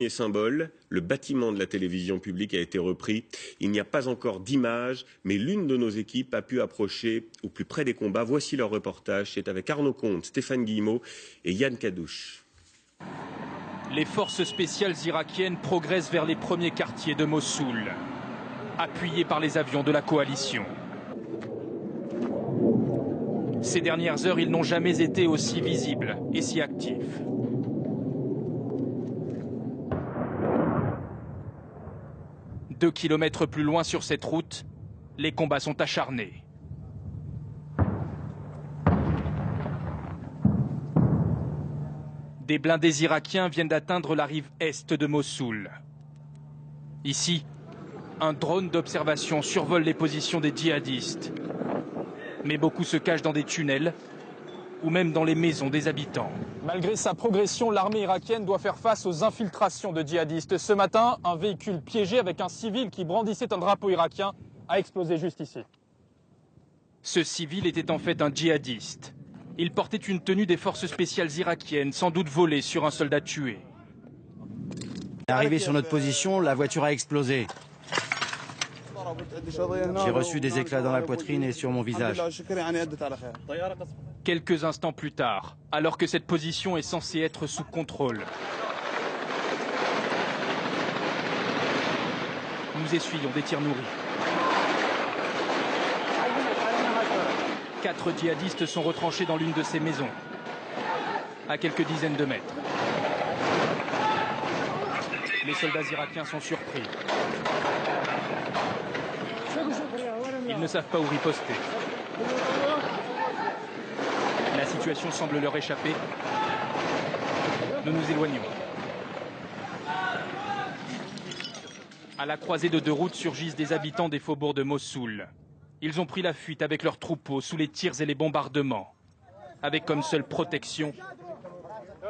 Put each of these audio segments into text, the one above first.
Symbole, le bâtiment de la télévision publique a été repris. Il n'y a pas encore d'image, mais l'une de nos équipes a pu approcher au plus près des combats. Voici leur reportage. C'est avec Arnaud Comte, Stéphane Guillemot et Yann Kadouche. Les forces spéciales irakiennes progressent vers les premiers quartiers de Mossoul, appuyées par les avions de la coalition. Ces dernières heures, ils n'ont jamais été aussi visibles et si actifs. Deux kilomètres plus loin sur cette route, les combats sont acharnés. Des blindés irakiens viennent d'atteindre la rive est de Mossoul. Ici, un drone d'observation survole les positions des djihadistes. Mais beaucoup se cachent dans des tunnels ou même dans les maisons des habitants. Malgré sa progression, l'armée irakienne doit faire face aux infiltrations de djihadistes. Ce matin, un véhicule piégé avec un civil qui brandissait un drapeau irakien a explosé juste ici. Ce civil était en fait un djihadiste. Il portait une tenue des forces spéciales irakiennes, sans doute volée sur un soldat tué. Arrivé sur notre position, la voiture a explosé. J'ai reçu des éclats dans la poitrine et sur mon visage. Quelques instants plus tard, alors que cette position est censée être sous contrôle, nous essuyons des tirs nourris. 4 djihadistes sont retranchés dans l'une de ces maisons, à quelques dizaines de mètres. Les soldats irakiens sont surpris. Ils ne savent pas où riposter. La situation semble leur échapper. Nous nous éloignons. À la croisée de deux routes surgissent des habitants des faubourgs de Mossoul. Ils ont pris la fuite avec leurs troupeaux sous les tirs et les bombardements, avec comme seule protection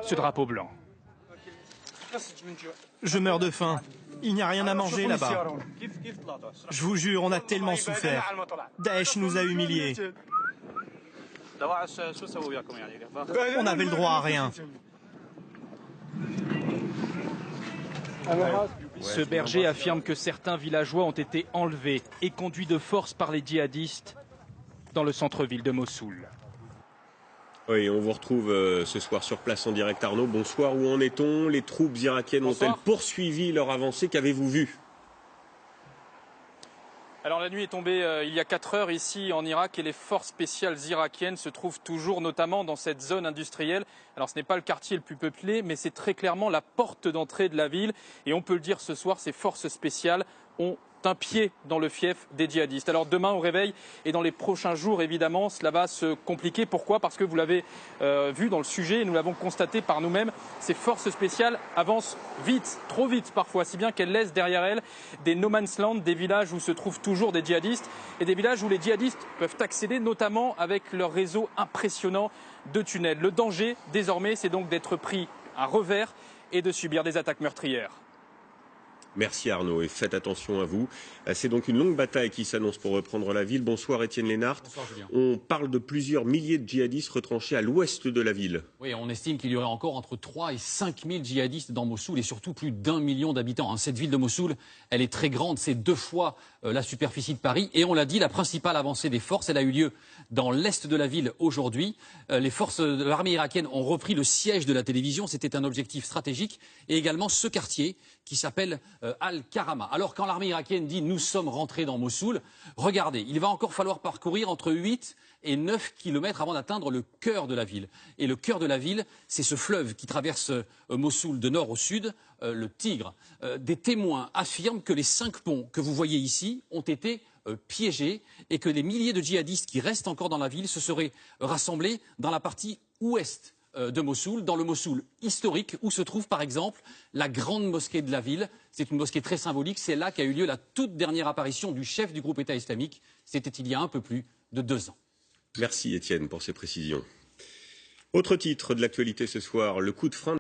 ce drapeau blanc. Je meurs de faim. Il n'y a rien à manger là-bas. Je vous jure, on a tellement souffert. Daesh nous a humiliés. On avait le droit à rien. Ce berger affirme que certains villageois ont été enlevés et conduits de force par les djihadistes dans le centre-ville de Mossoul. Oui, on vous retrouve ce soir sur place en direct, Arnaud. Bonsoir, où en est-on? Les troupes irakiennes ont-elles poursuivi leur avancée? Qu'avez-vous vu? Alors la nuit est tombée il y a 4 heures ici en Irak et les forces spéciales irakiennes se trouvent toujours notamment dans cette zone industrielle. Alors ce n'est pas le quartier le plus peuplé, mais c'est très clairement la porte d'entrée de la ville. Et on peut le dire ce soir, ces forces spéciales ont un pied dans le fief des djihadistes. Alors demain au réveil et dans les prochains jours, évidemment, cela va se compliquer. Pourquoi? Parce que vous l'avez vu dans le sujet et nous l'avons constaté par nous-mêmes, ces forces spéciales avancent vite, trop vite parfois, si bien qu'elles laissent derrière elles des no man's land, des villages où se trouvent toujours des djihadistes et des villages où les djihadistes peuvent accéder, notamment avec leur réseau impressionnant de tunnels. Le danger, désormais, c'est donc d'être pris à revers et de subir des attaques meurtrières. Merci Arnaud et faites attention à vous. C'est donc une longue bataille qui s'annonce pour reprendre la ville. Bonsoir Étienne Lénart. Bonsoir Julien. On parle de plusieurs milliers de djihadistes retranchés à l'ouest de la ville. Oui, on estime qu'il y aurait encore entre 3 et 5 000 djihadistes dans Mossoul et surtout plus d'1 million d'habitants. Cette ville de Mossoul, elle est très grande, c'est 2 fois la superficie de Paris. Et on l'a dit, la principale avancée des forces, elle a eu lieu dans l'est de la ville aujourd'hui. Les forces de l'armée irakienne ont repris le siège de la télévision, c'était un objectif stratégique. Et également ce quartier qui s'appelle Al-Karama. Alors quand l'armée irakienne dit « nous sommes rentrés dans Mossoul », regardez, il va encore falloir parcourir entre 8 et 9 kilomètres avant d'atteindre le cœur de la ville. Et le cœur de la ville, c'est ce fleuve qui traverse Mossoul de nord au sud, le Tigre. Des témoins affirment que les 5 ponts que vous voyez ici ont été piégés et que les milliers de djihadistes qui restent encore dans la ville se seraient rassemblés dans la partie ouest de Mossoul, dans le Mossoul historique, où se trouve par exemple la grande mosquée de la ville. C'est une mosquée très symbolique, c'est là qu'a eu lieu la toute dernière apparition du chef du groupe État islamique. C'était il y a un peu plus de 2 ans. Merci Étienne pour ces précisions. Autre titre de l'actualité ce soir, le coup de frein